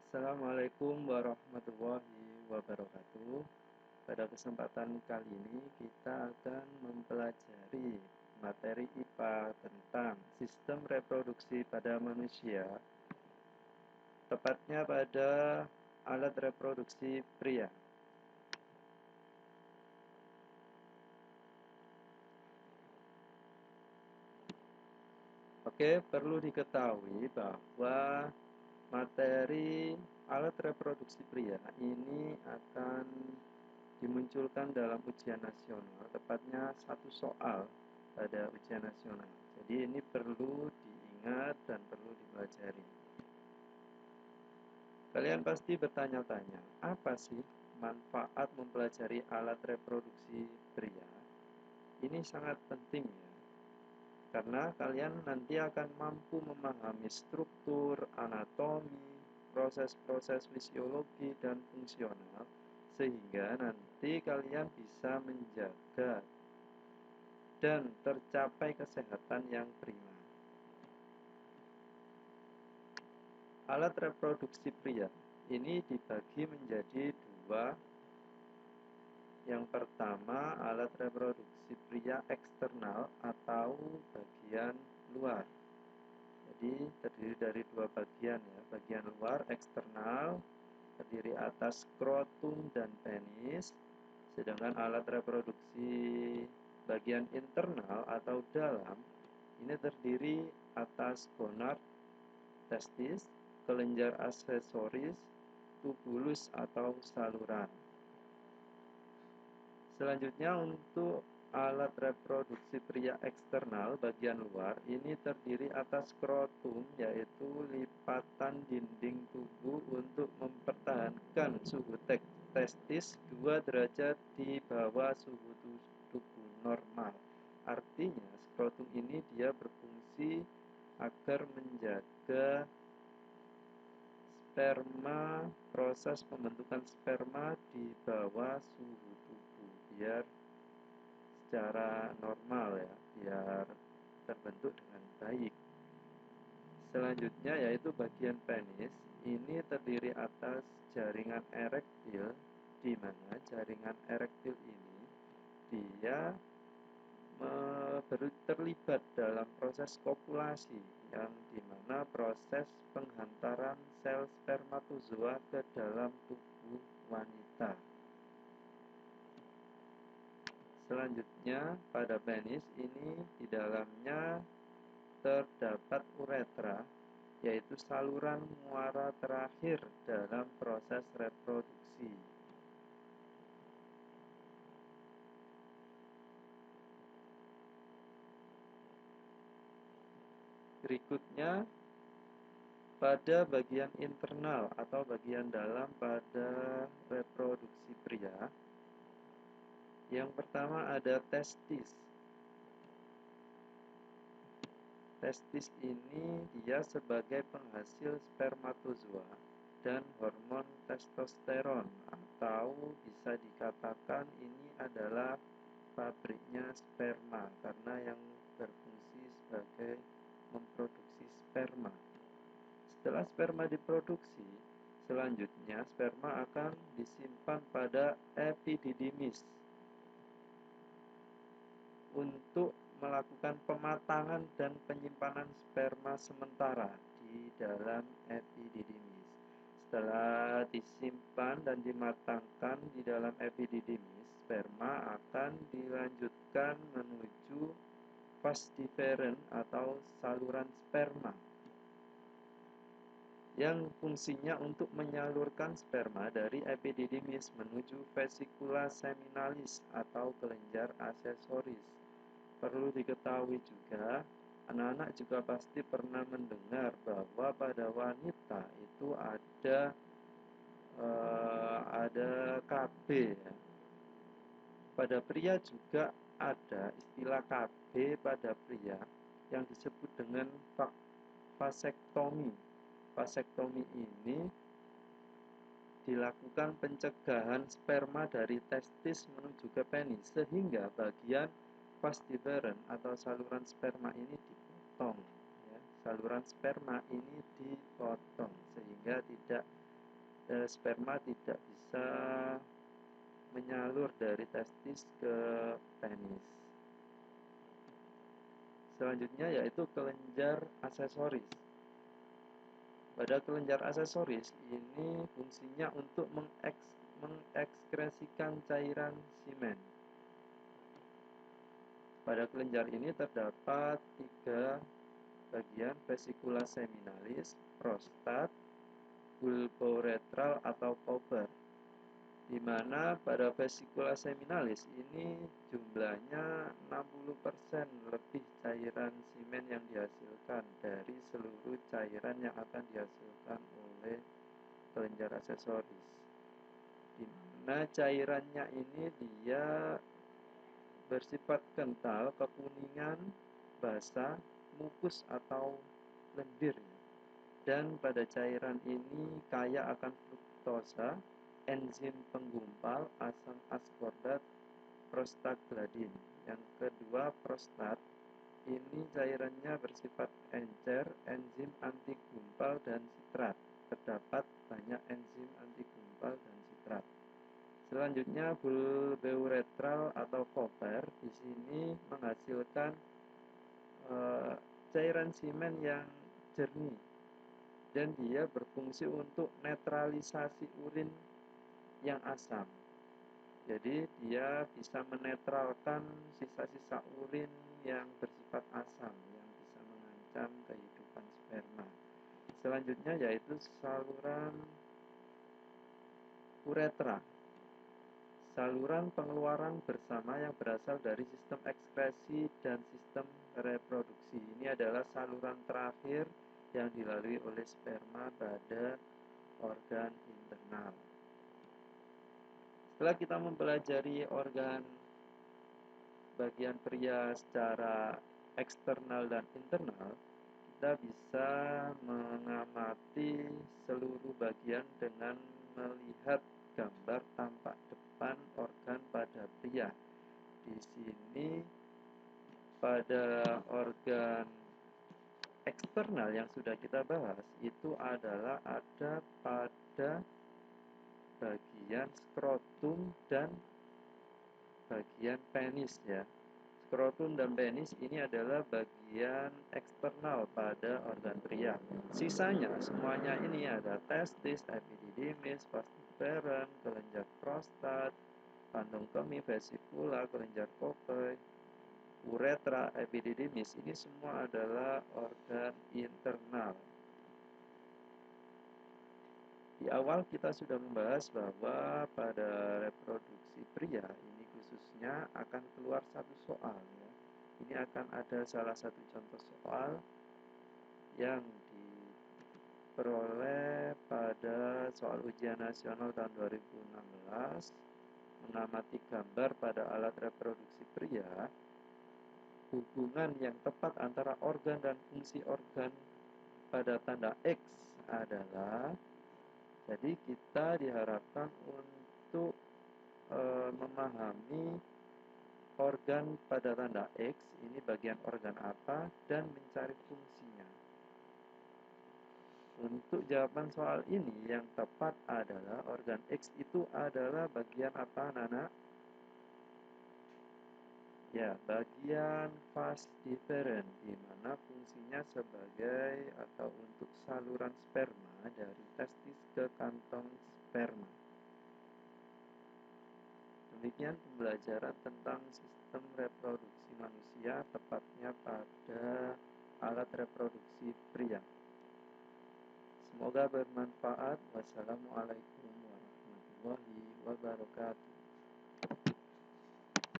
Assalamualaikum warahmatullahi wabarakatuh. Pada kesempatan kali ini kita akan mempelajari materi IPA tentang sistem reproduksi pada manusia, tepatnya pada alat reproduksi pria. Oke, perlu diketahui bahwa materi alat reproduksi pria ini akan dimunculkan dalam ujian nasional, tepatnya satu soal pada ujian nasional. Jadi ini perlu diingat dan perlu dipelajari. Kalian pasti bertanya-tanya, apa sih manfaat mempelajari alat reproduksi pria? Ini sangat penting ya, karena kalian nanti akan mampu memahami struktur, anatomi, proses-proses fisiologi dan fungsional, sehingga nanti kalian bisa menjaga dan tercapai kesehatan yang prima. Alat reproduksi pria ini dibagi menjadi dua. Yang pertama, alat reproduksi pria eksternal atau bagian luar. Jadi terdiri dari dua bagian ya. Bagian luar eksternal terdiri atas skrotum dan penis, sedangkan alat reproduksi bagian internal atau dalam ini terdiri atas gonad, testis, kelenjar aksesoris, tubulus atau saluran. Selanjutnya untuk alat reproduksi pria eksternal bagian luar ini terdiri atas skrotum, yaitu lipatan dinding tubuh untuk mempertahankan suhu testis 2 derajat di bawah suhu tubuh normal. Artinya skrotum ini dia berfungsi agar menjaga proses pembentukan sperma di bawah suhu tubuh biar secara normal ya, biar terbentuk dengan baik. Selanjutnya yaitu bagian penis, ini terdiri atas jaringan erektil, di mana jaringan erektil ini dia terlibat dalam proses kopulasi, yang dimana proses penghantaran sel spermatozoa ke dalam tubuh wanita. Selanjutnya pada penis ini di dalamnya terdapat uretra, yaitu saluran muara terakhir dalam proses reproduksi. Berikutnya, pada bagian internal atau bagian dalam pada reproduksi pria, yang pertama ada testis. Testis ini dia sebagai penghasil spermatozoa dan hormon testosteron, atau bisa dikatakan ini adalah pabriknya sperma karena yang berfungsi sebagai memproduksi sperma. Setelah sperma diproduksi, selanjutnya sperma akan disimpan pada epididymis untuk melakukan pematangan dan penyimpanan sperma sementara di dalam epididymis. Setelah disimpan dan dimatangkan di dalam epididymis, sperma akan dilanjutkan menuju vas deferens atau saluran sperma, yang fungsinya untuk menyalurkan sperma dari epididymis menuju vesikula seminalis atau kelenjar aksesoris. Perlu diketahui juga, anak-anak juga pasti pernah mendengar bahwa pada wanita itu ada KB ya. Pada pria juga ada istilah KB pada pria yang disebut dengan vasektomi. Vasektomi ini dilakukan pencegahan sperma dari testis menuju ke penis, sehingga bagian vas deferens atau saluran sperma ini dipotong ya. Saluran sperma ini dipotong sehingga tidak sperma tidak bisa menyalur dari testis ke penis. Selanjutnya yaitu kelenjar aksesoris. Pada kelenjar aksesoris ini fungsinya untuk mengekskresikan cairan semen. Pada kelenjar ini terdapat 3 bagian: vesicula seminalis, prostat, bulbouretral atau Cooper, di mana pada vesicula seminalis ini jumlahnya 60% lebih cairan semen yang dihasilkan dari seluruh cairan yang akan dihasilkan oleh kelenjar aksesoris, di mana cairannya ini dia bersifat kental, kekuningan, basah, mukus atau lendir, dan pada cairan ini kaya akan fruktosa, enzim penggumpal, asam askorbat, prostaglandin. Yang kedua, prostat. Ini cairannya bersifat encer, enzim anti gumpal dan sitrat. Terdapat banyak enzim anti gumpal dan sitrat. Selanjutnya, bulbouretral atau Cooper di sini menghasilkan cairan semen yang jernih, dan dia berfungsi untuk netralisasi urin yang asam. Jadi dia bisa menetralkan sisa-sisa urin yang bersifat asam yang bisa mengancam kehidupan sperma. Selanjutnya yaitu saluran uretra. Saluran pengeluaran bersama yang berasal dari sistem ekskresi dan sistem reproduksi. Ini adalah saluran terakhir yang dilalui oleh sperma pada organ internal. Setelah kita mempelajari organ bagian pria secara eksternal dan internal, kita bisa mengamati seluruh bagian dengan melihat gambar tampak depan organ pada pria. Di sini pada organ eksternal yang sudah kita bahas itu adalah ada pada bagian skrotum dan bagian penis, ya. Skrotum dan penis ini adalah bagian eksternal pada organ pria. Sisanya semuanya ini ada testis, epididymis, vas deferens, kelenjar prostat, kantong kemih, vesikula, kelenjar Cooper, uretra, epididymis. Ini semua adalah organ internal. Di awal kita sudah membahas bahwa pada reproduksi pria ini khususnya akan keluar satu soal, ya. Ini akan ada salah satu contoh soal yang diperoleh pada soal ujian nasional tahun 2016, mengamati gambar pada alat reproduksi pria, hubungan yang tepat antara organ dan fungsi organ pada tanda X adalah, jadi kita diharapkan untuk memahami organ pada tanda X, ini bagian organ apa, dan mencari fungsinya. Untuk jawaban soal ini yang tepat adalah organ X itu adalah bagian apa, anak-anak? Ya, bagian vas deferens, di mana fungsinya sebagai atau untuk saluran sperma dari testis ke kantong sperma. Demikian pembelajaran tentang sistem reproduksi manusia, tepatnya pada alat reproduksi pria. Semoga bermanfaat. Wassalamualaikum warahmatullahi wabarakatuh.